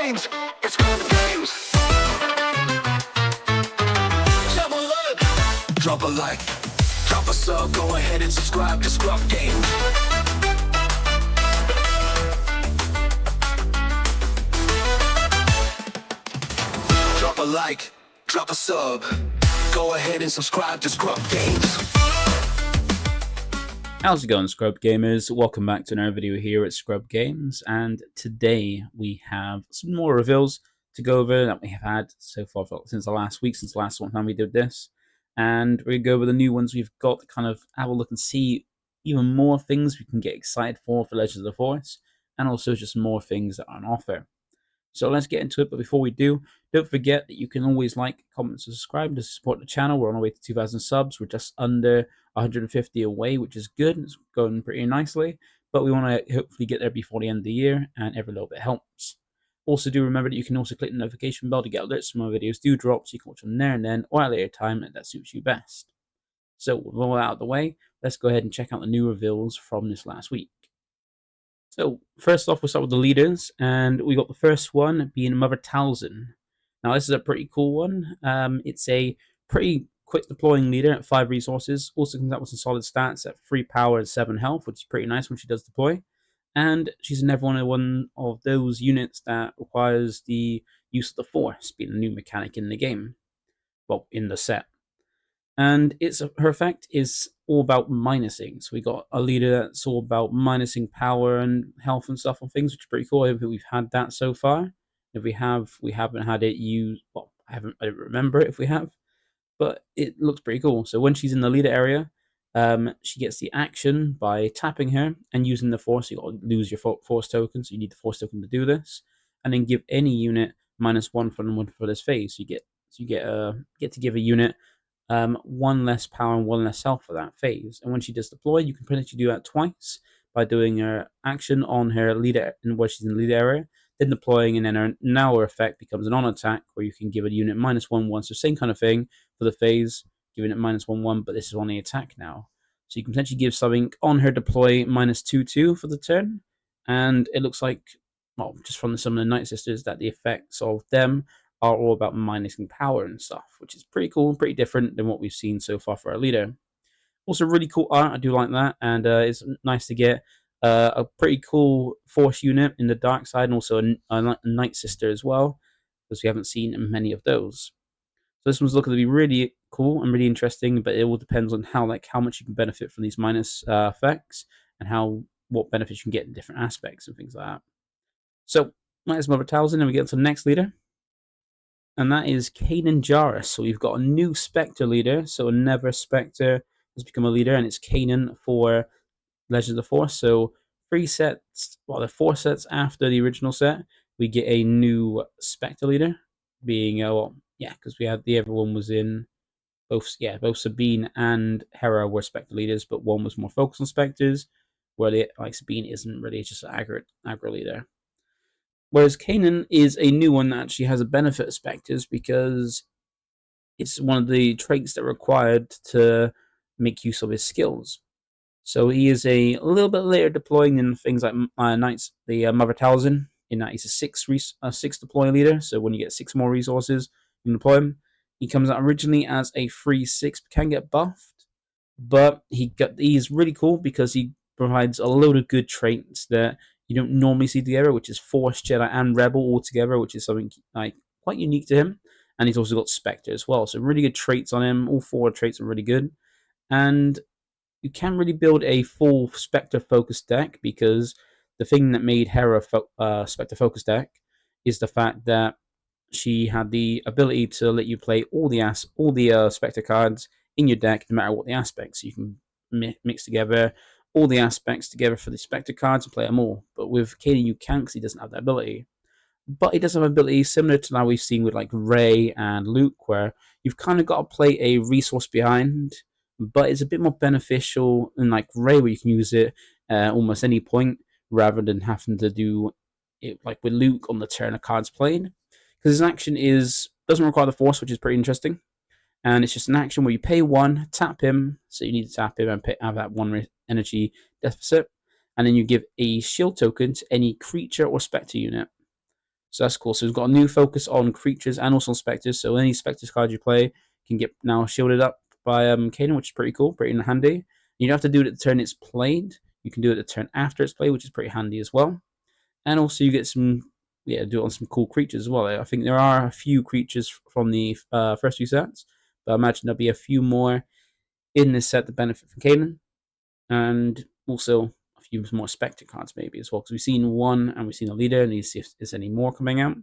games. It's ScrubGames. Double up. Drop a like, drop a sub, go ahead and subscribe to ScrubGames. Drop a like, drop a sub, go ahead and subscribe to ScrubGames. How's it going, Scrub Gamers? Welcome back to another video here at ScrubGames, and today we have some more reveals to go over that we have had so far since the last week, since the last time we did this. And we're going to go over the new ones we've got to kind of have a look and see even more things we can get excited for Legends of the Force, and also just more things that are on offer. So let's get into it, but before we do, don't forget that you can always like, comment, and subscribe to support the channel. We're on our way to 2,000 subs. We're just under 150 away, which is good. It's going pretty nicely, but we want to hopefully get there before the end of the year, and every little bit helps. Also, do remember that you can also click the notification bell to get alerts when my videos do drop, so you can watch them there and then, or at a later time, and that suits you best. So with all that out of the way, let's go ahead and check out the new reveals from this last week. So first off, we'll start with the leaders, and we got the first one being Mother Talzin. Now this is a pretty cool one. It's a pretty quick deploying leader at 5 resources. Also comes out with some solid stats at 3 power and 7 health, which is pretty nice when she does deploy. And she's never one of those units that requires the use of the Force, being a new mechanic in the game. Well, in the set. And her effect is all about minusing. So we got a leader that's all about minusing power and health and stuff on things, which is pretty cool. I don't think we've had that so far. If we have, we haven't had it used. Well, I don't remember it if we have, but it looks pretty cool. So when she's in the leader area, she gets the action by tapping her and using the Force. You got to lose your Force token, so you need the Force token to do this, and then give any unit -1 for this phase. So you get to give a unit 1 less power and 1 less health for that phase. And when she does deploy, you can potentially do that twice by doing her action on her leader where she's in the leader area, then deploying, and then her effect becomes an on attack where you can give a unit -1/1. So same kind of thing for the phase, giving it -1/1, but this is on the attack now. So you can potentially give something on her deploy -2/2 for the turn, and it looks like, well, just from some of the Night Sisters, that the effects of them are all about minusing power and stuff, which is pretty cool and pretty different than what we've seen so far for our leader. Also, really cool art, I do like that, and it's nice to get a pretty cool Force unit in the dark side, and also a Night Sister as well, because we haven't seen many of those. So this one's looking to be really cool and really interesting, but it all depends on how much you can benefit from these minus effects, and what benefits you can get in different aspects and things like that. So that is Mother Talzin, and we get to the next leader, and that is Kanan Jarrus. So we've got a new Spectre leader, so another Spectre has become a leader, and it's Kanan for Legends of the Force. So 3 sets, well, the 4 sets after the original set, we get a new Spectre leader, being because we had the everyone was in both Sabine and Hera were Spectre leaders, but one was more focused on Spectres, where Sabine isn't really, just an aggro leader. Whereas Kanan is a new one that actually has a benefit of Spectres, because it's one of the traits that are required to make use of his skills. So he is a little bit later deploying than things like Mother Talzin, in that he's a 6 deploy leader. So when you get 6 more resources, you can deploy him. He comes out originally as a 3/6, can get buffed, but he's really cool because he provides a load of good traits that you don't normally see together, which is Force, Jedi, and Rebel all together, which is something quite unique to him. And he's also got Spectre as well, so really good traits on him. All 4 traits are really good, and you can really build a full Spectre focused deck, because the thing that made Hera Spectre focused deck is the fact that she had the ability to let you play all the Spectre cards in your deck, no matter what the aspects. So you can mix together all the aspects together for the Spectre cards and play them all. But with Kanan, you can't, because he doesn't have that ability. But he does have an ability similar to how we've seen with like Rey and Luke, where you've kind of got to play a resource behind, but it's a bit more beneficial than like Rey, where you can use it almost any point, rather than having to do it like with Luke on the turn of cards played. Because his action doesn't require the Force, which is pretty interesting. And it's just an action where you pay 1, tap him, so you need to tap him and have that 1 energy deficit, and then you give a shield token to any creature or Spectre unit. So that's cool. So we've got a new focus on creatures and also on specters. So any specters card you play can get now shielded up by Kanan, which is pretty cool, pretty handy. You don't have to do it at the turn it's played. You can do it at the turn after it's played, which is pretty handy as well. And also you get some, do it on some cool creatures as well. I think there are a few creatures from the first few sets, but I imagine there'll be a few more in this set that benefit from Kanan. And also a few more Spectre cards maybe as well, because we've seen one and we've seen a leader, and you see if there's any more coming out.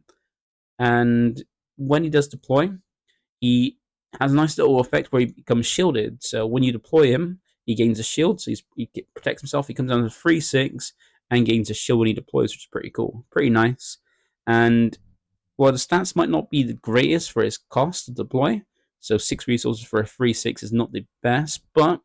And when he does deploy, he has a nice little effect where he becomes shielded. So when you deploy him, he gains a shield, so he protects himself. He comes down to 3/6 and gains a shield when he deploys, which is pretty cool, pretty nice. And while the stats might not be the greatest for his cost to deploy, so 6 resources for a 3/6 is not the best, but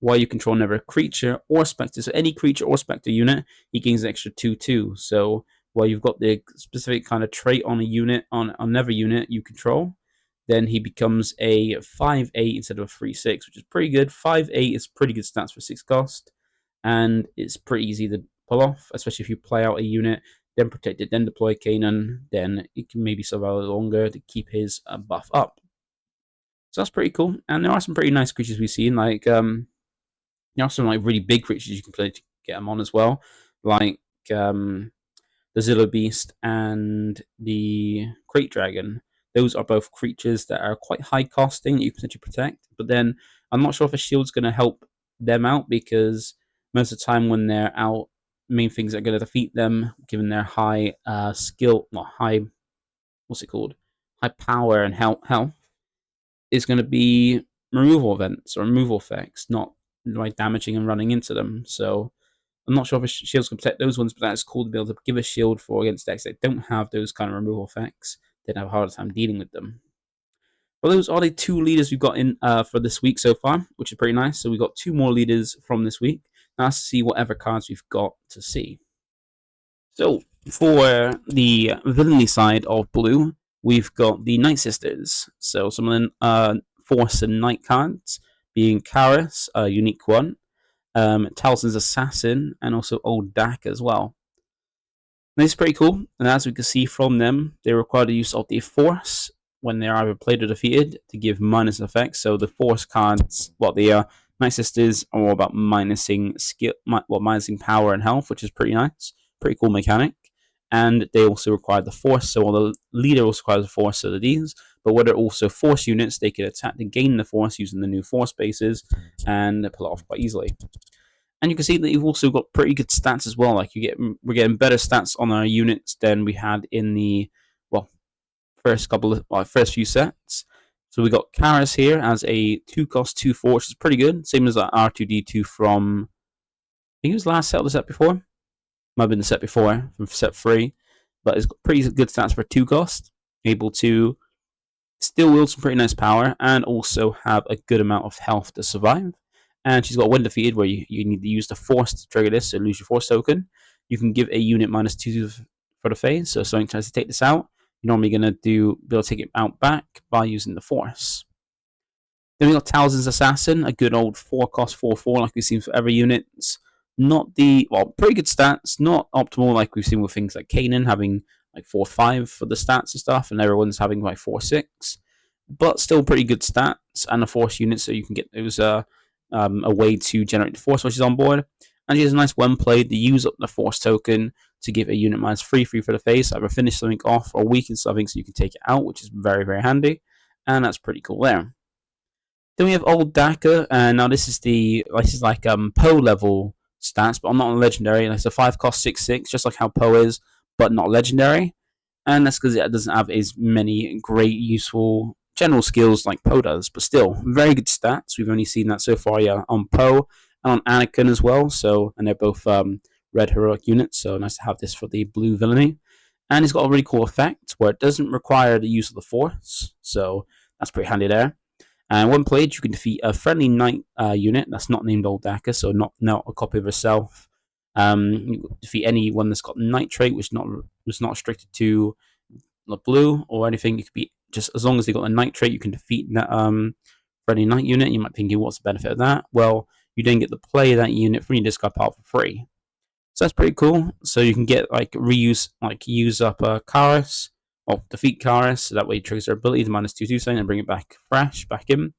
while you control never a creature or spectre, so any creature or spectre unit, he gains an extra 2/2. So while you've got the specific kind of trait on a unit, on never unit you control, then he becomes a 5/8 instead of a 3/6, which is pretty good. 5/8 is pretty good stats for 6 cost, and it's pretty easy to pull off, especially if you play out a unit, then protect it, then deploy Kanan, then it can maybe survive a little longer to keep his buff up. So that's pretty cool. And there are some pretty nice creatures we've seen, like there are some like really big creatures you can play to get them on as well, like the Zillow Beast and the Crate Dragon. Those are both creatures that are quite high costing that you can potentially protect. But then I'm not sure if a shield's going to help them out, because most of the time when they're out, main things that are going to defeat them, given their high skill, not high, what's it called? High power and health, is going to be removal events or removal effects, not like damaging and running into them. So I'm not sure if shields can protect those ones, but that's cool to be able to give a shield for against decks that don't have those kind of removal effects. They'd have a harder time dealing with them. Well, those are the 2 leaders we've got in for this week so far, which is pretty nice. So we've got 2 more leaders from this week. Now let's see whatever cards we've got to see. So for the villainy side of blue, we've got the Night Sisters. So some of the Force and Night cards, being Jarrus, a unique one, Talzin's Assassin, and also Old Dak as well. This is pretty cool, and as we can see from them, they require the use of the Force when they are either played or defeated to give minus effects. So the Force cards, the Night Sisters are all about minusing skill, minusing power and health, which is pretty nice, pretty cool mechanic. And they also require the Force, so while the leader also requires the Force, so do these. But where they're also Force units, they can attack to gain the Force using the new Force bases and pull it off quite easily. And you can see that you've also got pretty good stats as well. Like we're getting better stats on our units than we had in the first few sets. So we got Jarrus here as a 2-cost 2/4, which is pretty good. Same as that R2D2 from, I think it was last set or the set before. Might have been the set before from set 3, but it's got pretty good stats for 2-cost. Able to still wield some pretty nice power and also have a good amount of health to survive. And she's got when defeated, where you need to use the Force to trigger this, so lose your Force token. You can give a unit -2 for the phase, so if something tries to take this out, you're normally going to be able to take it out back by using the Force. Then we got Talzin's Assassin, a good old 4-cost 4/4 like we've seen for every unit. Not the, pretty good stats, not optimal like we've seen with things like Kanan having like 4/5 for the stats and stuff, and everyone's having like 4/6, but still pretty good stats and a Force unit, so you can get those a way to generate the Force while she's on board. And she has a nice when played to use up the Force token to give a unit -3/3 for the face, either finish something off or weaken something so you can take it out, which is very, very handy, and that's pretty cool there. Then we have Old Daka, and now this is like Poe level stats, but not on legendary. It's a 5-cost 6/6, just like how Poe is, but not legendary. And that's because it doesn't have as many great useful general skills like Poe does, but still very good stats. We've only seen that so far, on Poe and on Anakin as well. So, and they're both red heroic units, so nice to have this for the blue villainy. And it's got a really cool effect where it doesn't require the use of the Force, so that's pretty handy there. And when played, you can defeat a friendly knight unit that's not named Old Daka, so not a copy of herself. You defeat anyone that's got Knight trait, which was not restricted to the blue or anything. It could be just as long as they got a Knight trait, you can defeat that friendly Knight unit. You might be thinking, what's the benefit of that? Well, you then get to play that unit from your discard pile for free. So that's pretty cool. So you can get like use up Karis, or defeat Karis, so that way it triggers their ability to -2/2 sign and bring it back fresh, back in.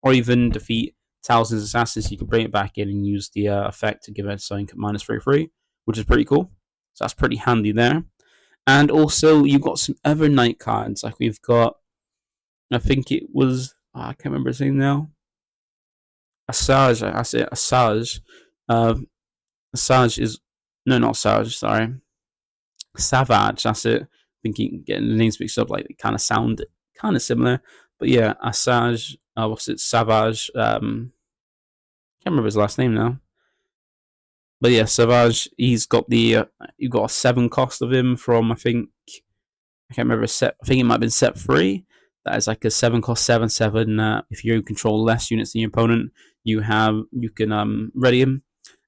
Or even defeat Talzin's assassins, so you can bring it back in and use the effect to give it something -3/3, which is pretty cool. So that's pretty handy there. And also, you've got some other night cards, like we've got, I think it was, I can't remember his name now. Asajj, I say Asajj. Asajj is, no, not Asajj, sorry. Savage, that's it. I think getting the names mixed up, like they kind of sound kind of similar. But yeah, Asajj, what's it, Savage, can't remember his last name now. But yeah, Savage, he's got the, you got a 7 cost of him from, I can't remember set. I think it might have been set 3. That is like a 7 cost 7/7. If you control less units than your opponent, you can ready him,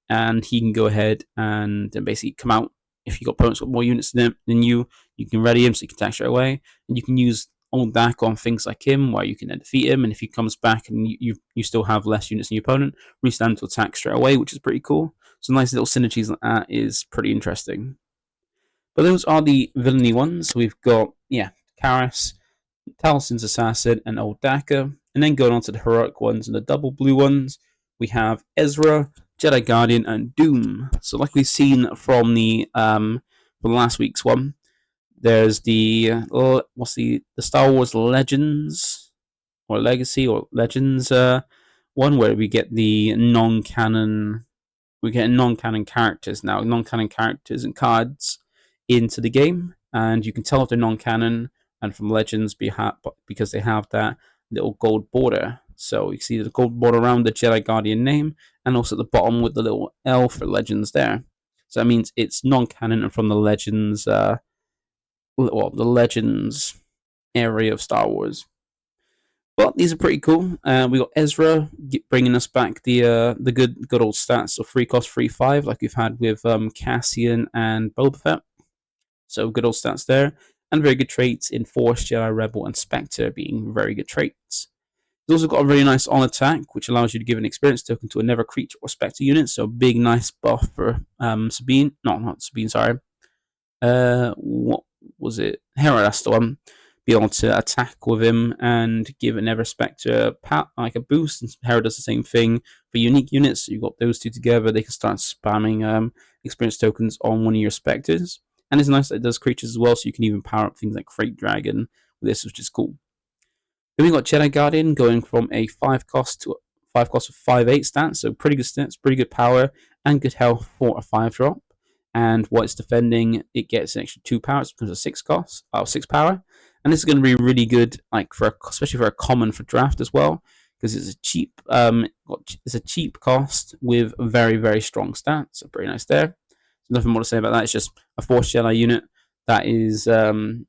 and he can go ahead and basically come out. If you got opponents with more units than you can ready him so you can attack straight away, and you can use old back on things like him, where you can then defeat him, and if he comes back and you still have less units than your opponent, restand to attack straight away, which is pretty cool. So nice little synergies like that is pretty interesting. But those are the villainy ones. We've got, yeah, Karis, Talzin's Assassin, and Old Daka. And then going on to the heroic ones and the double blue ones, we have Ezra, Jedi Guardian, and Doom. So like we've seen from the from last week's one, there's the Star Wars Legends or Legacy or Legends one where we get the non-canon. We get non-canon characters now, non-canon characters and cards into the game, and you can tell if they're non-canon and from Legends because they have that little gold border. So you see the gold border around the Jedi Guardian name, and also at the bottom with the little L for Legends there. So that means it's non-canon and from the Legends, the Legends area of Star Wars. But these are pretty cool. We got Ezra bringing us back the good old stats of 3 cost 3/5 like we've had with Cassian and Boba Fett. So good old stats there, and very good traits in Force, Jedi, Rebel, and Spectre being very good traits. He's also got a really nice on attack, which allows you to give an experience token to another creature or Spectre unit. So big nice buff for Sabine. No, not Sabine. Sorry. What was it? Hera. That's the one. Be able to attack with him and give another Spectre like a boost. And Hera does the same thing for unique units. So you've got those two together. They can start spamming experience tokens on one of your Spectres. And it's nice that it does creatures as well, so you can even power up things like Freight Dragon with this, which is cool. Then we got Jedi Guardian going from a 5 cost to 5 cost of 5/8 stats, so pretty good stats, pretty good power, and good health for a 5 drop. And what it's defending, it gets an extra 2 power, it's because of 6 cost, 6 power. And this is going to be really good, like especially for a common for draft as well, because it's a cheap cost with very, very strong stats. So pretty nice there. Nothing more to say about that. It's just a Force Jedi unit that is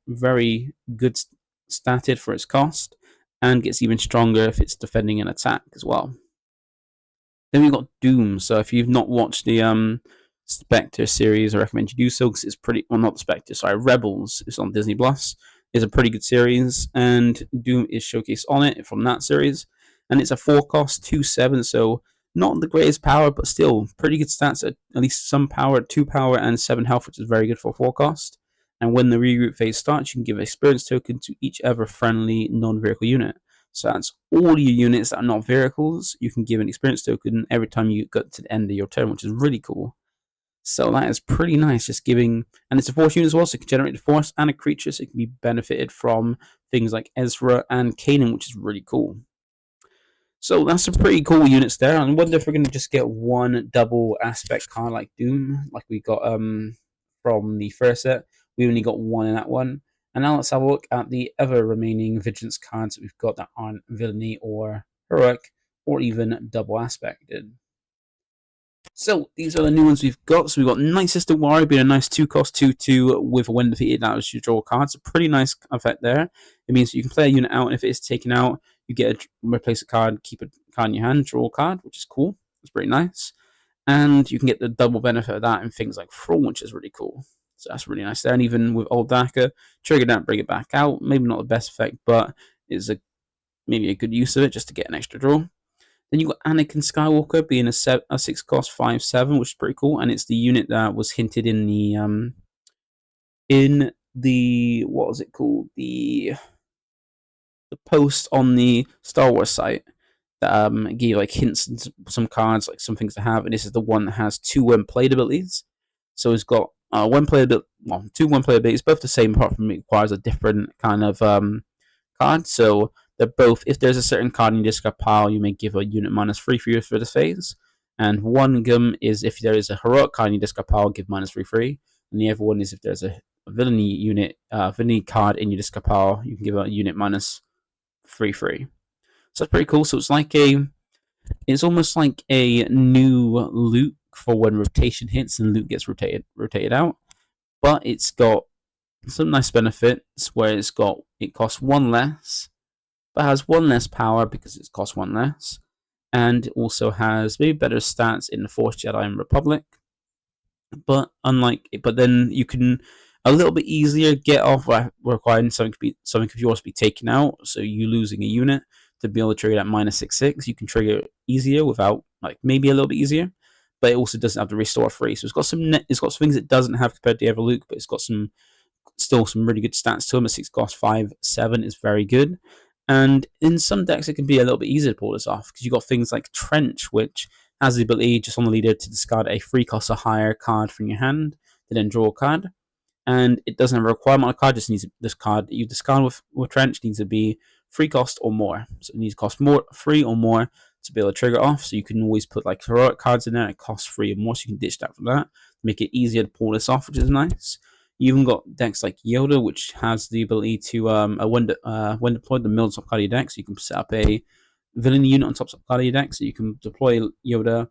very good statted for its cost, and gets even stronger if it's defending an attack as well. Then we've got Doom. So if you've not watched the Spectre series, I recommend you do so, because it's pretty, well, not the Spectre, sorry, Rebels. It's on Disney Plus. It's a pretty good series, and Doom is showcased on it from that series. And it's a 4 cost 2/7, so not the greatest power, but still pretty good stats at least some power, 2 power, and 7 health, which is very good for 4 cost. And when the regroup phase starts, you can give an experience token to each ever friendly non-vehicle unit. So that's all your units that are not vehicles. You can give an experience token every time you get to the end of your turn, which is really cool. So that is pretty nice, just giving, and it's a Force unit as well, so it can generate a Force and a creature, so it can be benefited from things like Ezra and Kanan, which is really cool. So that's some pretty cool units there. I wonder if we're going to just get one double aspect card like Doom, like we got from the first set. We only got one in that one. And now let's have a look at the other remaining Vigilance cards that we've got that aren't Villainy or Heroic or even double aspected. So these are the new ones we've got. So we've got Night Sister Warrior being a nice 2 cost 2/2 with when defeated. That was you draw cards. A pretty nice effect there. It means you can play a unit out, and if it is taken out, you get to replace a card, keep a card in your hand, draw a card, which is cool. It's pretty nice. And you can get the double benefit of that in things like Thrall, which is really cool. So that's really nice there. And even with Old Daka, trigger that, bring it back out. Maybe not the best effect, but it's maybe a good use of it just to get an extra draw. Then you got Anakin Skywalker being a 6 cost 5/7, which is pretty cool, and it's the unit that was hinted in the what was it called, the post on the Star Wars site that gave like hints and some cards, like some things to have, and this is the one that has 2 when played abilities. So it's got one player, well, 2 when played abilities, both the same, apart from it requires a different kind of card. So they're both, if there's a certain card in your discard pile, you may give a unit -3 for this phase. And one of them is if there is a heroic card in your discard pile, give -3/3. And the other one is if there's a villainy unit, villainy card in your discard pile, you can give a unit -3/3. So that's pretty cool. So it's almost like a new loot for when rotation hits and loot gets rotated out. But it's got some nice benefits where it costs 1 less, but has 1 less power because it costs 1 less, and also has maybe better stats in the Force Jedi and Republic. But then you can a little bit easier get off requiring something of yours to be taken out. So you losing a unit to be able to trigger that -6/6, you can trigger it easier without, like, maybe a little bit easier. But it also doesn't have to restore free. So it's got some things it doesn't have compared to Everluke, but it's got still some really good stats to him. A 6 cost 5/7 is very good. And in some decks, it can be a little bit easier to pull this off because you've got things like Trench, which has the ability just on the leader to discard a 3 cost or higher card from your hand, to then draw a card. And it doesn't have a requirement on a card, just needs this card that you discard with Trench needs to be 3 cost or more. So it needs to cost 3 or more to be able to trigger it off. So you can always put like heroic cards in there, it costs 3 or more, so you can ditch that from that, make it easier to pull this off, which is nice. You even got decks like Yoda, which has the ability to, when deployed, the mill top card of your deck, so you can set up a villainy unit on top card of your deck, so you can deploy Yoda,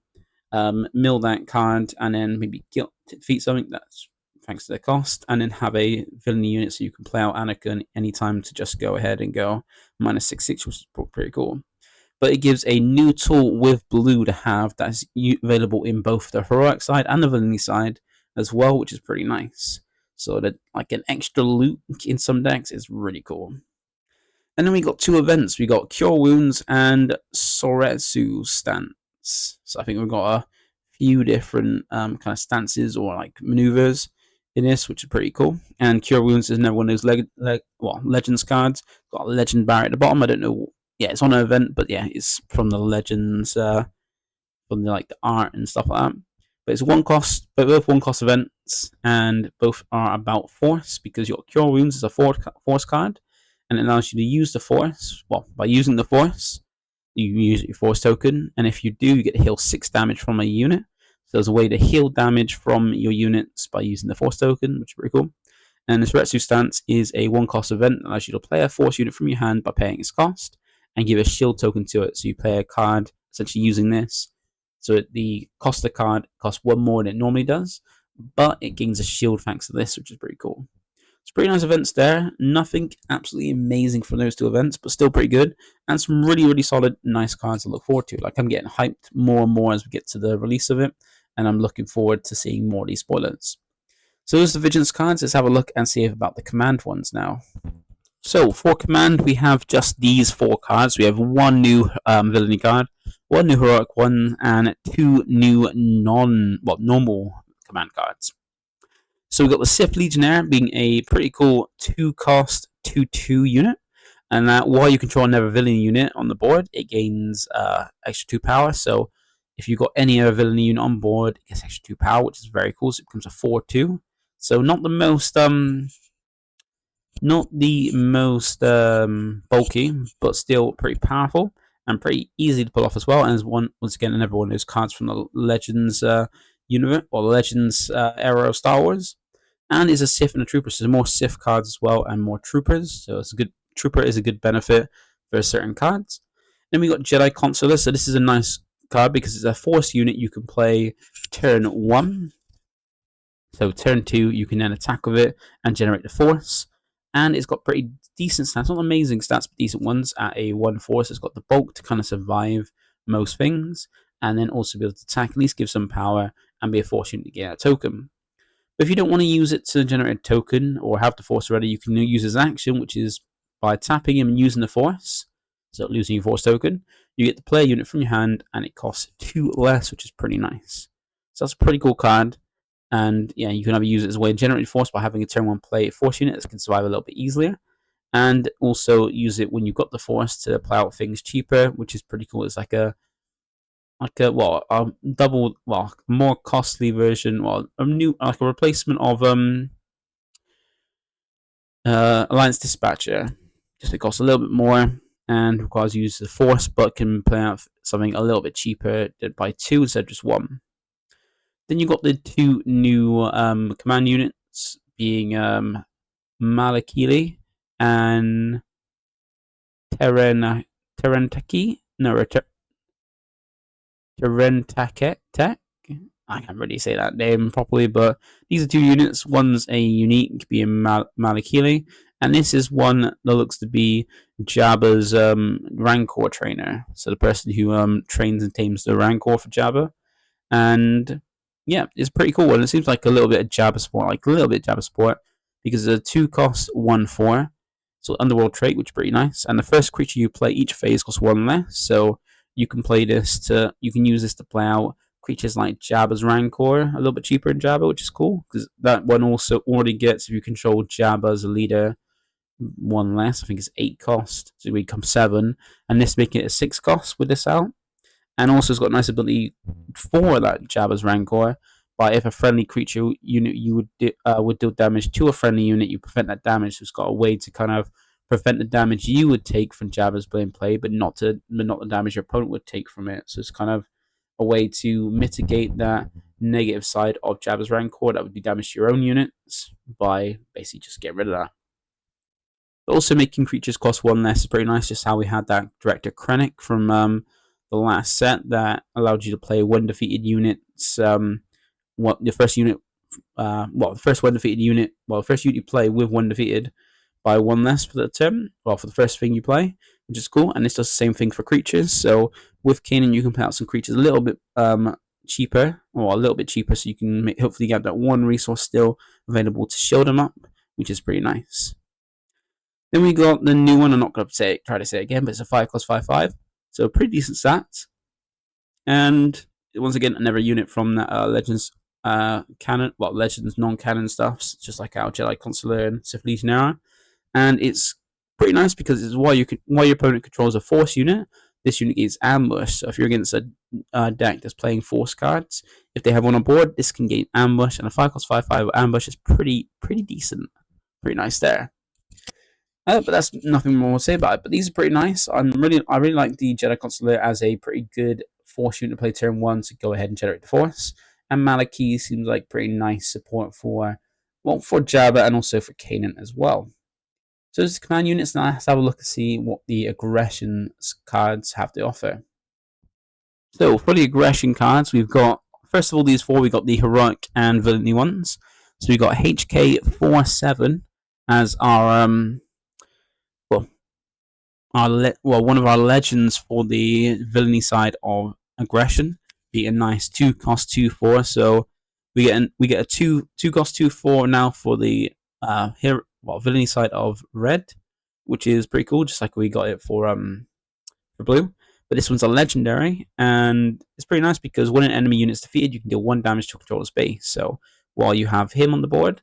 mill that card, and then maybe defeat something that's thanks to their cost, and then have a villainy unit so you can play out Anakin anytime to just go ahead and go -6/6, which is pretty cool. But it gives a new tool with blue to have that's available in both the heroic side and the villainy side as well, which is pretty nice. So that, like, an extra loot in some decks is really cool. And then we got 2 events. We got Cure Wounds and Soretsu Stance. So I think we've got a few different kind of stances or like maneuvers in this, which is pretty cool. And Cure Wounds is another one of those Legends cards. Got a Legend bar at the bottom. I don't know. Yeah, it's on an event, but yeah, it's from the Legends, from the art and stuff like that. But it's 1 cost, but both 1 cost events, and both are about Force, because your Cure Wounds is a Force card, and it allows you to use the Force. Well, by using the Force, you use your Force token, and if you do, you get to heal 6 damage from a unit. So there's a way to heal damage from your units by using the Force token, which is pretty cool. And this Retsu Stance is a 1 cost event that allows you to play a Force unit from your hand by paying its cost, and give a shield token to it. So you play a card essentially using this. So the cost of the card costs 1 more than it normally does, but it gains a shield thanks to this, which is pretty cool. It's pretty nice events there. Nothing absolutely amazing from those 2 events, but still pretty good. And some really, really solid, nice cards to look forward to. Like, I'm getting hyped more and more as we get to the release of it, and I'm looking forward to seeing more of these spoilers. So those are the Vigilance cards. Let's have a look and see about the command ones now. So for command, we have just these 4 cards. We have 1 new villainy card, 1 new heroic one, and 2 new normal command cards. So we've got the Sith Legionnaire being a pretty cool 2 cost 2/2 unit, and that while you control another villainy unit on the board, it gains extra 2 power. So if you've got any other villainy unit on board, it gets extra 2 power, which is very cool. So it becomes a 4/2. So not the most bulky, but still pretty powerful and pretty easy to pull off as well. And as once again, another one of those cards from the Legends universe, or the Legends era of Star Wars. And is a Sith and a Trooper, so more Sith cards as well and more Troopers. So it's a good Trooper is a good benefit for certain cards. Then we got Jedi Consular. So this is a nice card because it's a Force unit you can play turn 1. So turn 2, you can then attack with it and generate the Force. And it's got pretty decent stats, not amazing stats, but decent ones at a 1 Force. It's got the bulk to kind of survive most things, and then also be able to attack, at least give some power, and be a Force unit to get a token. But if you don't want to use it to generate a token or have the Force already, you can use his action, which is by tapping him and using the Force. so losing your force token. You get the player unit from your hand, and it costs 2 less, which is pretty nice. So that's a pretty cool card. And yeah, you can either use it as a way to generate force by having a turn 1 play force unit that can survive a little bit easier, and also use it when you've got the force to play out things cheaper, which is pretty cool. It's like a double, more costly version, a new, like a replacement of Alliance Dispatcher. Just it costs a little bit more and requires you to use the force, but can play out something a little bit cheaper by 2 instead of just 1. Then you got the 2 new command units, being Malakili and Terentaki. No, Terentake. I can't really say that name properly, but these are 2 units. One's a unique, being Malakili, and this is one that looks to be Jabba's Rancor trainer. So the person who trains and tames the Rancor for Jabba. And yeah, it's pretty cool. And it seems like a little bit of Jabba support, because the 2 costs 1/4. So Underworld trait, which is pretty nice. And the first creature you play each phase costs 1 less. So you can use this to play out creatures like Jabba's Rancor a little bit cheaper than Jabba, which is cool, because that one also already gets, if you control Jabba as a leader, 1 less. I think it's 8 cost, so it becomes 7, and this making it a 6 cost with this out. And also it's got a nice ability for that Jabba's Rancor, but if a friendly creature unit you would deal damage to a friendly unit, you prevent that damage. So it's got a way to kind of prevent the damage you would take from Jabba's blade play, but not the damage your opponent would take from it. So it's kind of a way to mitigate that negative side of Jabba's Rancor that would do damage to your own units by basically just get rid of that. But also making creatures cost 1 less is pretty nice, just how we had that Director Krennic from the last set that allowed you to play 1 defeated units. The first unit you play with 1 defeated by 1 less for the turn. For the first thing you play, which is cool. And this does the same thing for creatures. So with Kanan, you can play out some creatures a little bit cheaper, so you can hopefully get that 1 resource still available to shield them up, which is pretty nice. Then we got the new one. I'm not going to try to say it again, but it's a 5/5/5. So pretty decent stats. And once again, another unit from that Legends canon, Legends non-canon stuff, just like our Jedi Consular and Sith Legionnaire. And it's pretty nice because it's while your opponent controls a Force unit, this unit is ambush. So if you're against a deck that's playing Force cards, if they have one on board, this can gain ambush, and a 5/5/5 ambush is pretty decent, pretty nice there. But that's nothing more to say about it. But these are pretty nice. I really like the Jedi Consular as a pretty good Force unit to play turn 1 to go ahead and generate the Force. And Malaki seems like pretty nice support for Jabba and also for Kanan as well. So those command units. Now let's have a look and see what the aggression cards have to offer. So for the aggression cards, we've got, first of all, these 4, we've got the heroic and villainy ones. So we've got HK47 as our one of our legends for the villainy side of aggression, be a nice 2 cost 2/4. So we get a 2 cost 2/4 now for the villainy side of red, which is pretty cool, just like we got it for blue. But this one's a legendary, and it's pretty nice because when an enemy unit is defeated, you can deal 1 damage to a controller's base. So while you have him on the board,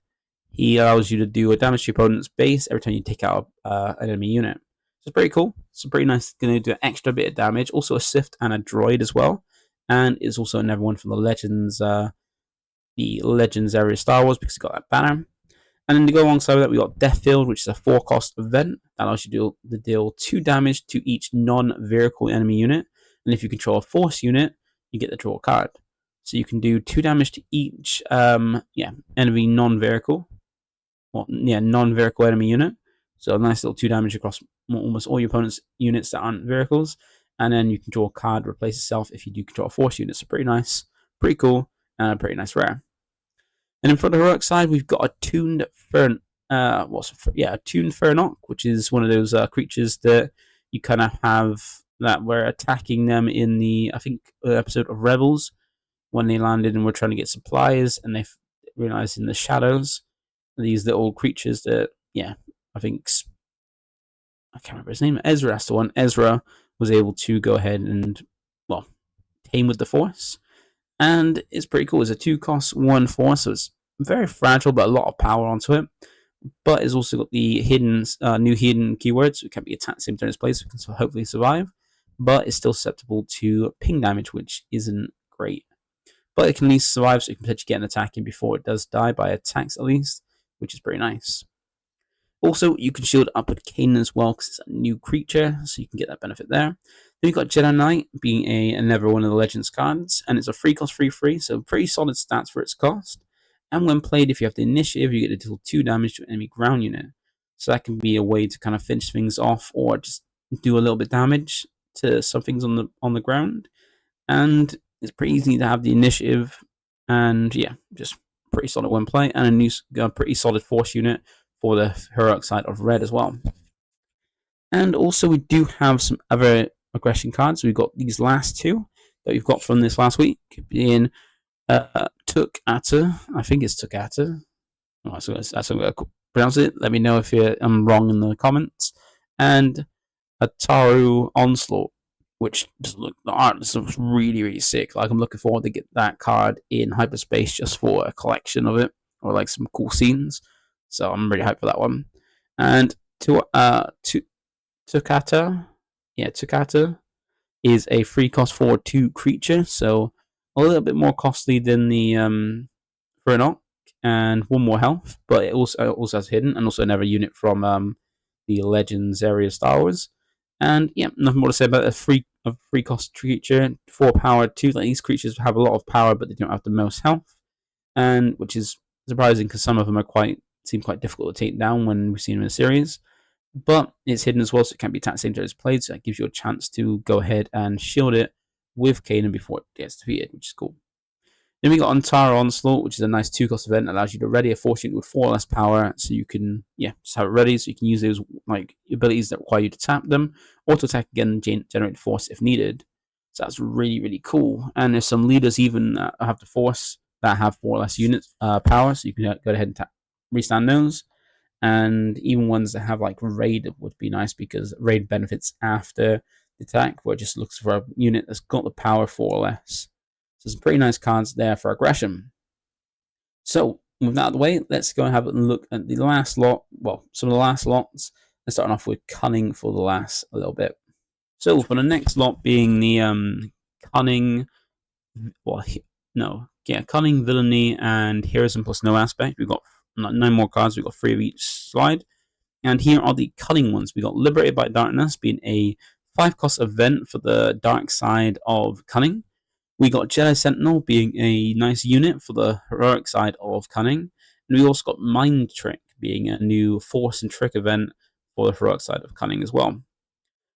he allows you to do a damage to your opponent's base every time you take out an enemy unit. So it's pretty cool. It's pretty nice. Going to do an extra bit of damage. Also a Sith and a droid as well. And it's also another one from the Legends area of Star Wars, because it's got that banner. And then to go alongside that, we got Death Field, which is a 4 cost event that allows you to deal 2 damage to each non-vehicle enemy unit. And if you control a Force unit, you get to draw a card. So you can do 2 damage to each enemy non-vehicle. Non-vehicle enemy unit. So a nice little 2 damage across almost all your opponent's units that aren't vehicles. And then you can draw a card, replace itself if you do control a Force unit. So pretty nice, pretty cool, and a pretty nice rare. And then for the heroic side, we've got a tuned Fernok, which is one of those creatures that you kind of have that were attacking them in the, I think, episode of Rebels, when they landed and were trying to get supplies, and they realized in the shadows these little creatures that, I think I can't remember his name. Ezra, that's the one. Ezra was able to go ahead and, well, tame with the Force. And it's pretty cool. It's a 2-cost 1 Force, so it's very fragile, but a lot of power onto it. But it's also got the new hidden keywords, so it can be attacked same turn as place, so it can hopefully survive. But it's still susceptible to ping damage, which isn't great. But it can at least survive, so you can potentially get an attack in before it does die by attacks at least, which is pretty nice. Also, you can shield up with Kanan as well, because it's a new creature, so you can get that benefit there. Then you've got Jedi Knight, being another one of the Legends cards, and it's a 3-cost 3/3, so pretty solid stats for its cost. And when played, if you have the initiative, you get to deal 2 damage to an enemy ground unit. So that can be a way to kind of finish things off, or just do a little bit damage to some things on the ground. And it's pretty easy to have the initiative, and yeah, just pretty solid when play, and a new pretty solid Force unit for the heroic side of red as well. And also we do have some other aggression cards. We've got these last two that we've got from this last week, being Tukata. I think it's Tukata. Oh, that's how I'm going to pronounce it. Let me know if I'm wrong in the comments. And Ataru Onslaught, which just the art looks really, really sick. Like, I'm looking forward to get that card in hyperspace just for a collection of it, or like some cool scenes. So I'm really hyped for that one. And Tukata, Tukata is a 3-cost 4/2 creature, so a little bit more costly than the Furnock, and 1 more health, but it also has hidden, and also another unit from the Legends area Star Wars. And yeah, nothing more to say about a 3-cost creature, 4 power, 2. Like, these creatures have a lot of power, but they don't have the most health, and which is surprising because some of them seem quite difficult to take down when we've seen them in the series. But it's hidden as well, so it can't be attacked same turn as played, so that gives you a chance to go ahead and shield it with Kanan before it gets defeated, which is cool. Then we got Antara Onslaught, which is a nice 2-cost event that allows you to ready a Force unit with 4 less power, so you can, just have it ready, so you can use those like abilities that require you to tap them, or to attack again and generate Force if needed. So that's really, really cool. And there's some leaders even that have the Force that have 4 less units power, so you can go ahead and restand those. And even ones that have like raid would be nice, because raid benefits after the attack, where it just looks for a unit that's got the power 4 or less. So some pretty nice cards there for aggression. So with that out of the way, let's go and have a look at the last lot. Well, some of the last lots. Let's start off with Cunning for the last a little bit. So for the next lot being the Cunning, Cunning, Villainy, and Heroism plus no aspect. We've got 9 more cards. We've got 3 of each slide. And here are the Cunning ones. We got Liberated by Darkness, being a 5-cost event for the dark side of Cunning. We got Jedi Sentinel, being a nice unit for the heroic side of Cunning. And we also got Mind Trick, being a new Force and Trick event for the heroic side of Cunning as well.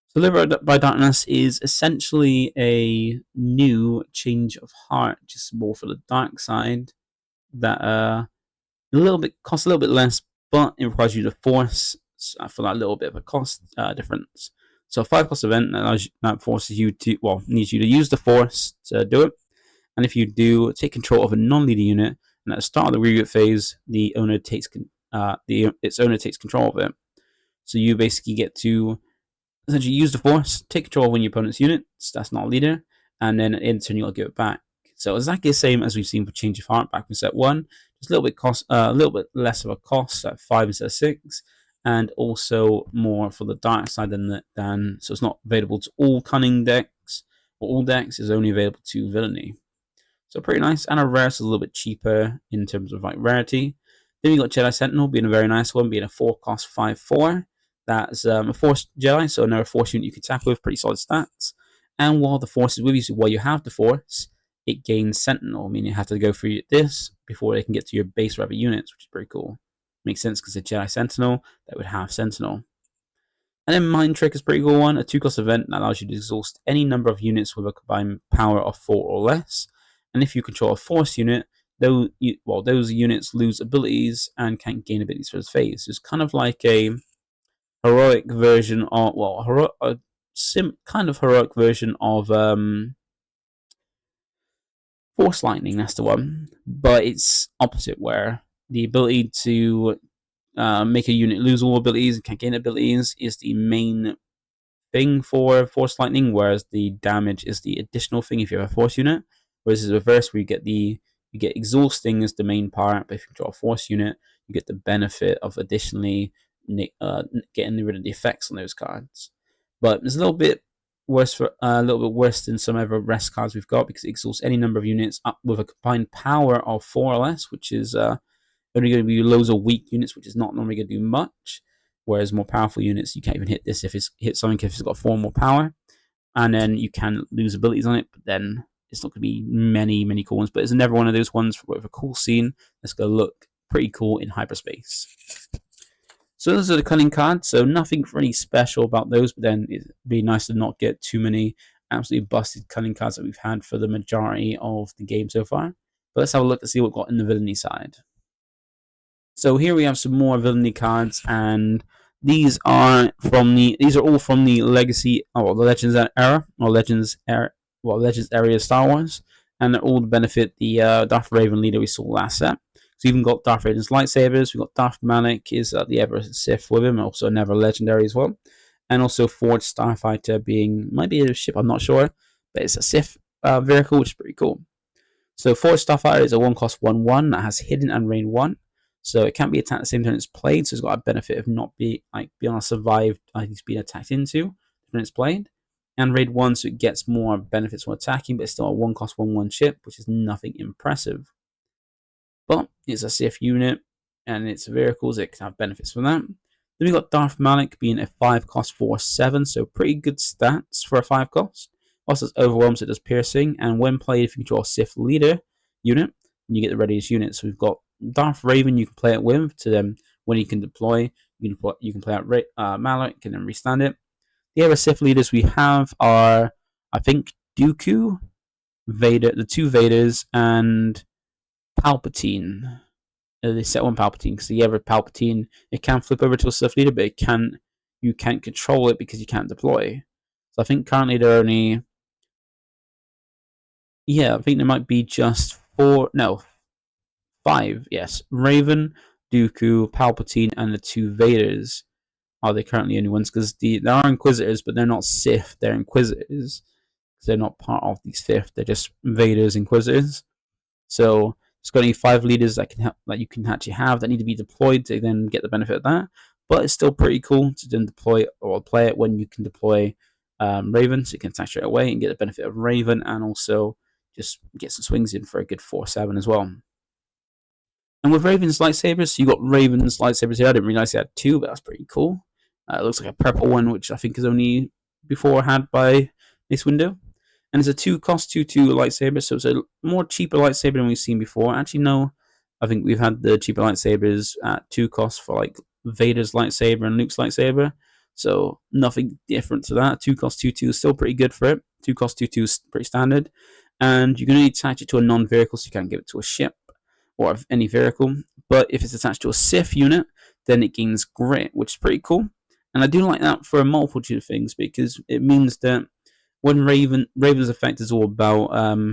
So Liberated by Darkness is essentially a new Change of Heart, just more for the dark side, that costs a little bit less, but it requires you to Force for that little bit of a cost difference. So a 5-cost event that forces you to, needs you to use the Force to do it. And if you do, take control of a non-leader unit, and at the start of the regroup phase, its owner takes control of it. So you basically get to essentially use the Force, take control of one of your opponent's units that's not a leader, and then in turn you'll give it back. So exactly the same as we've seen for Change of Heart back in set 1. Just a little bit less of a cost at 5 instead of 6. And also more for the dark side than so it's not available to all Cunning decks, or all decks. Is only available to Villainy. So pretty nice, and a rare is a little bit cheaper in terms of like rarity. Then we got Jedi Sentinel, being a very nice one, being a 4-cost 5/4. That's a Force Jedi, so another Force unit you can attack with, pretty solid stats. And while the Force is with you, so while you have the Force, it gains Sentinel, meaning you have to go through this before they can get to your base Rebel units, which is pretty cool. Makes sense because it's a Jedi Sentinel that would have Sentinel. And then Mind Trick is a pretty cool one, a 2-cost event that allows you to exhaust any number of units with a combined power of 4 or less. And if you control a Force unit, those units lose abilities and can't gain abilities for this phase. It's kind of like a heroic version of, heroic version of Force Lightning, that's the one. But it's opposite, where the ability to make a unit lose all abilities and can't gain abilities is the main thing for Force Lightning, whereas the damage is the additional thing if you have a Force unit. Whereas the reverse, where you get exhausting as the main part, but if you draw a Force unit, you get the benefit of additionally getting rid of the effects on those cards. But it's a little bit worse than some other rest cards we've got, because it exhausts any number of units up with a combined power of 4 or less, which is only going to be loads of weak units, which is not normally going to do much. Whereas more powerful units, you can't even hit this if it's hit something if it's got 4 more power, and then you can lose abilities on it. But then it's not going to be many cool ones. But it's never one of those ones with a cool scene that's going to look pretty cool in hyperspace. So those are the Cunning Cards. So nothing really special about those, but then it'd be nice to not get too many absolutely busted Cunning Cards that we've had for the majority of the game so far. But let's have a look to see what we've got in the Villainy side. So here we have some more Villainy cards, and these are all from the Legacy, the Legends era, or Legends area of Star Wars, and they're all to benefit the Darth Raven leader we saw last set. So we've even got Darth Vader's lightsabers. We've got Darth Malak is the Ever Sith with him, also another legendary as well, and also Forged Starfighter might be a ship, I'm not sure, but it's a Sith vehicle, which is pretty cool. So Forged Starfighter is a 1-cost 1/1 that has Hidden and Rain 1. So it can't be attacked at the same time it's played, so it's got a benefit of not being able to survive he's being attacked into when it's played. And raid 1, so it gets more benefits from attacking, but it's still a 1-cost 1/1 ship, which is nothing impressive. But it's a Sith unit, and its vehicles, it can have benefits from that. Then we got Darth Malak being a 5-cost 4/7, so pretty good stats for a 5-cost. Also, it's overwhelmed, so it does piercing, and when played, if you draw a Sith leader unit, you get the readiest unit. So we've got Darth Raven you can play it with, to them when he can deploy. You can play out Malak and then restand it. The other Sith leaders we have are, I think, Dooku, Vader, the 2 Vaders, and Palpatine. The set 1 Palpatine, because the other Palpatine, it can flip over to a Sith leader, but you can't control it because you can't deploy. So I think currently there are only, I think there might be just 5, yes. Raven, Dooku, Palpatine, and the 2 Vaders are the currently only ones, because there are Inquisitors, but they're not Sith, they're Inquisitors. They're not part of the Sith, they're just Vaders, Inquisitors. So it's got only 5 leaders that you can actually have that need to be deployed to then get the benefit of that. But it's still pretty cool to then deploy or play it when you can deploy Raven, so you can attack straight away and get the benefit of Raven, and also just get some swings in for a good 4/7 as well. And with Raven's lightsabers, so you got Raven's lightsabers here. I didn't realize he had 2, but that's pretty cool. It looks like a purple one, which I think is only before had by this window. And it's a 2-cost 2/2 lightsaber, so it's a more cheaper lightsaber than we've seen before. Actually, no, I think we've had the cheaper lightsabers at 2 costs for like Vader's lightsaber and Luke's lightsaber. So nothing different to that. 2-cost 2/2 is still pretty good for it. 2-cost 2/2 is pretty standard. And you can only attach it to a non-vehicle, so you can't give it to a ship or any vehicle. But if it's attached to a Sith unit, then it gains grit, which is pretty cool. And I do like that for a multitude of things, because it means that when Raven's effect is all about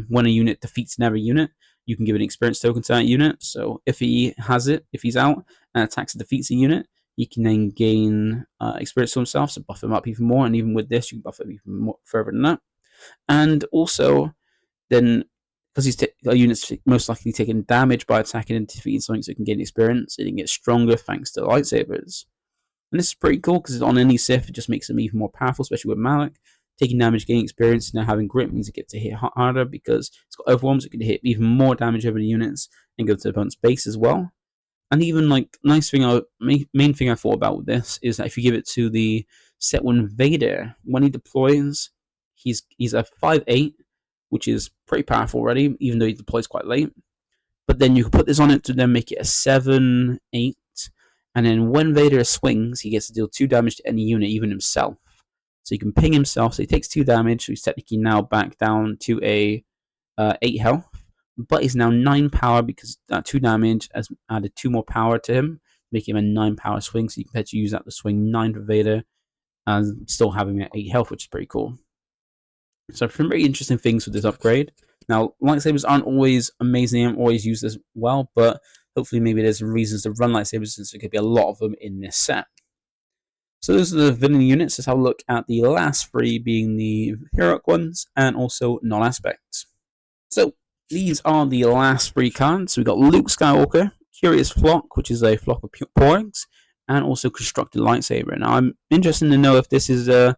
when a unit defeats another unit, you can give an experience token to that unit. So if he has it, if he's out and attacks and defeats a unit, he can then gain experience to himself, so buff him up even more. And even with this, you can buff him even more further than that. And also, then because a unit's most likely taking damage by attacking and defeating something, so it can gain experience, it can get stronger thanks to lightsabers. And this is pretty cool, because on any Sith, it just makes them even more powerful, especially with Malak. Taking damage, gaining experience, now having grit means it gets to hit harder, because it's got overwhelms, it can hit even more damage over the units and go to the opponent's base as well. And even main thing I thought about with this is that if you give it to the set 1 Vader, when he deploys, he's a 5/8, which is pretty powerful already, even though he deploys quite late. But then you can put this on it to then make it a 7/8, and then when Vader swings, he gets to deal 2 damage to any unit, even himself. So you can ping himself, so he takes 2 damage, so he's technically now back down to a 8 health, but he's now 9 power, because that 2 damage has added 2 more power to him, making him a 9 power swing, so you can use that to swing 9 for Vader, and still having him at 8 health, which is pretty cool. So some very interesting things with this upgrade. Now, lightsabers aren't always amazing, aren't always used as well, but hopefully maybe there's reasons to run lightsabers since there could be a lot of them in this set. So those are the villainy units. Let's have a look at the last three, being the heroic ones and also non-aspects. So these are the last three cards. So we've got Luke Skywalker, Curious Flock, which is a flock of porgs, and also Constructed Lightsaber. Now I'm interested to know if this is the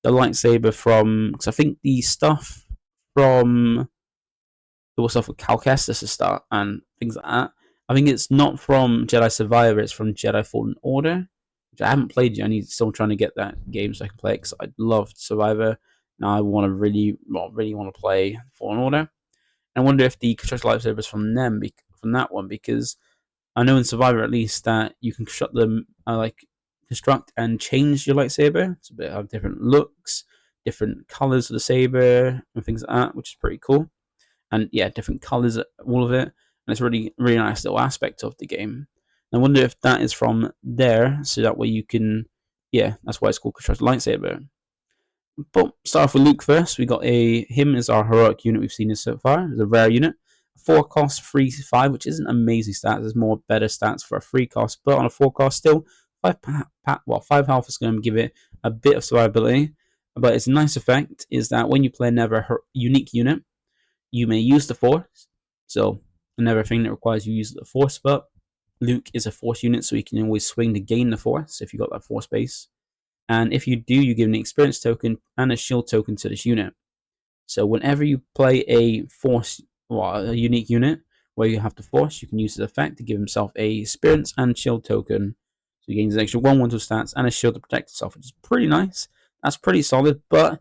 lightsaber from, because I think the stuff from the stuff with Cal Kestis to start and things like that, I think it's not from Jedi Survivor, it's from Jedi Fallen Order, which I haven't played yet. I'm still trying to get that game so I can play it, because I loved Survivor. Now I want to really want to play Fallen Order. I wonder if the constructed lightsaber is from them, from that one, because I know in Survivor at least that you can construct them, construct and change your lightsaber. It's a bit of different looks, different colors of the saber, and things like that, which is pretty cool. And yeah, different colors, all of it, and it's really nice little aspect of the game. And I wonder if that is from there, so that way you can, yeah, that's why it's called constructed lightsaber. But start off with Luke first. We got him as our heroic unit we've seen this so far. It's a rare unit. 4 cost, 3/5, which isn't amazing stats. There's more better stats for a 3 cost, but on a 4 cost, still 5 health is going to give it a bit of survivability. But its nice effect is that when you play another unique unit, you may use the Force. So another thing that requires you use the Force, but Luke is a Force unit, so you can always swing to gain the Force if you got that Force base. And if you do, you give an experience token and a shield token to this unit. So whenever you play a unique unit where you have the Force, you can use the effect to give himself a experience and shield token. So he gains an extra 1/1 to stats and a shield to protect himself, which is pretty nice. That's pretty solid, but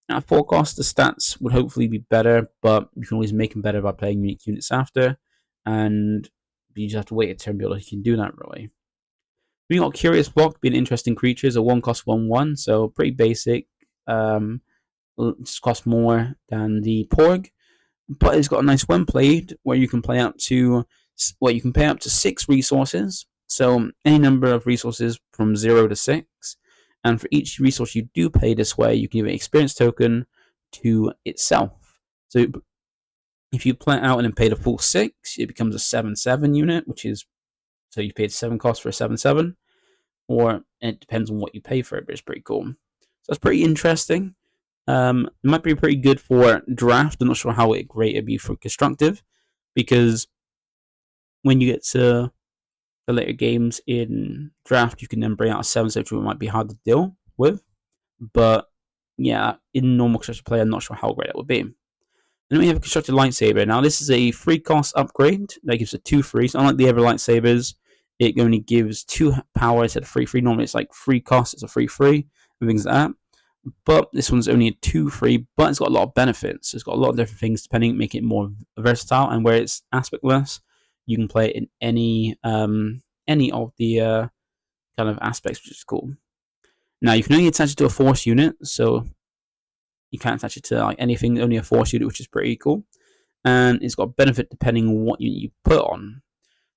at 4 cost, the stats would hopefully be better, but you can always make them better by playing unique units after, and you just have to wait a turn before you can do that, really. We got Curious Block, being interesting creatures, a 1 cost 1/1, so pretty basic. Just costs more than the Porg, but it's got a nice when played where you can play up to you can pay up to 6 resources. So any number of resources from 0 to 6, and for each resource you do pay this way, you can give an experience token to itself. So if you play it out and then pay the full 6, it becomes a 7/7 unit, which is, so you paid 7 costs for a 7/7, or it depends on what you pay for it, but it's pretty cool. So that's pretty interesting. It might be pretty good for draft. I'm not sure how great it'd be for constructive, because when you get to the later games in draft, you can then bring out a 7/7, which might be hard to deal with. But yeah, in normal constructed play, I'm not sure how great it would be. And then we have a constructed lightsaber. Now this is a 3 cost upgrade that gives it 2/3. So unlike the other lightsabers, it only gives 2 power instead of 3/3. Normally it's like 3 cost, it's a 3/3, and things like that. But this one's only a 2/3, but it's got a lot of benefits. It's got a lot of different things depending, make it more versatile. And where it's aspectless, you can play it in any of the kind of aspects, which is cool. Now you can only attach it to a Force unit, so you can't attach it to like anything, only a Force unit, which is pretty cool. And it's got benefit depending on what unit you put on.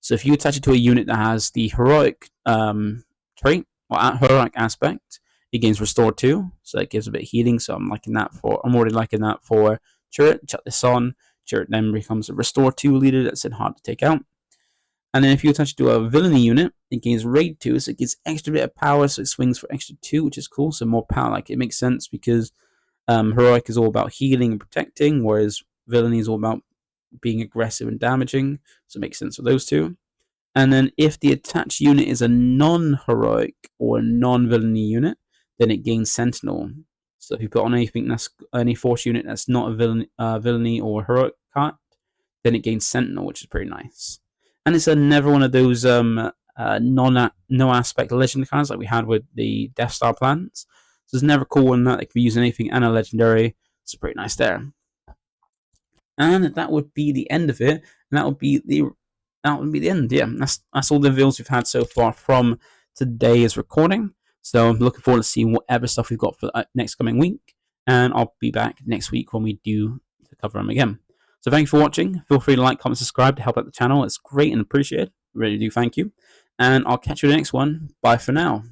So if you attach it to a unit that has the heroic trait or heroic aspect, it gains Restore 2, so that gives a bit of healing. So I'm already liking that for Chirrut. Chuck this on. Chirrut then becomes a Restore 2 leader that's hard to take out. And then if you attach it to a Villainy unit, it gains Raid 2, so it gets extra bit of power, so it swings for extra 2, which is cool. So more power, like it makes sense because heroic is all about healing and protecting, whereas Villainy is all about being aggressive and damaging. So it makes sense for those two. And then if the attached unit is a non-heroic or non-villainy unit, then it gains Sentinel. So if you put on any Force unit that's not a villainy or heroic card, then it gains Sentinel, which is pretty nice. And it's another one of those no aspect legend cards like we had with the Death Star plans. So it's never cool one that they can be using anything and a legendary. It's pretty nice there. And that would be the end of it. And that would be the end. Yeah, that's all the reveals we've had so far from today's recording. So I'm looking forward to seeing whatever stuff we've got for the next coming week. And I'll be back next week when we do cover them again. So thank you for watching. Feel free to like, comment, subscribe to help out the channel. It's great and appreciated. Really do thank you. And I'll catch you in the next one. Bye for now.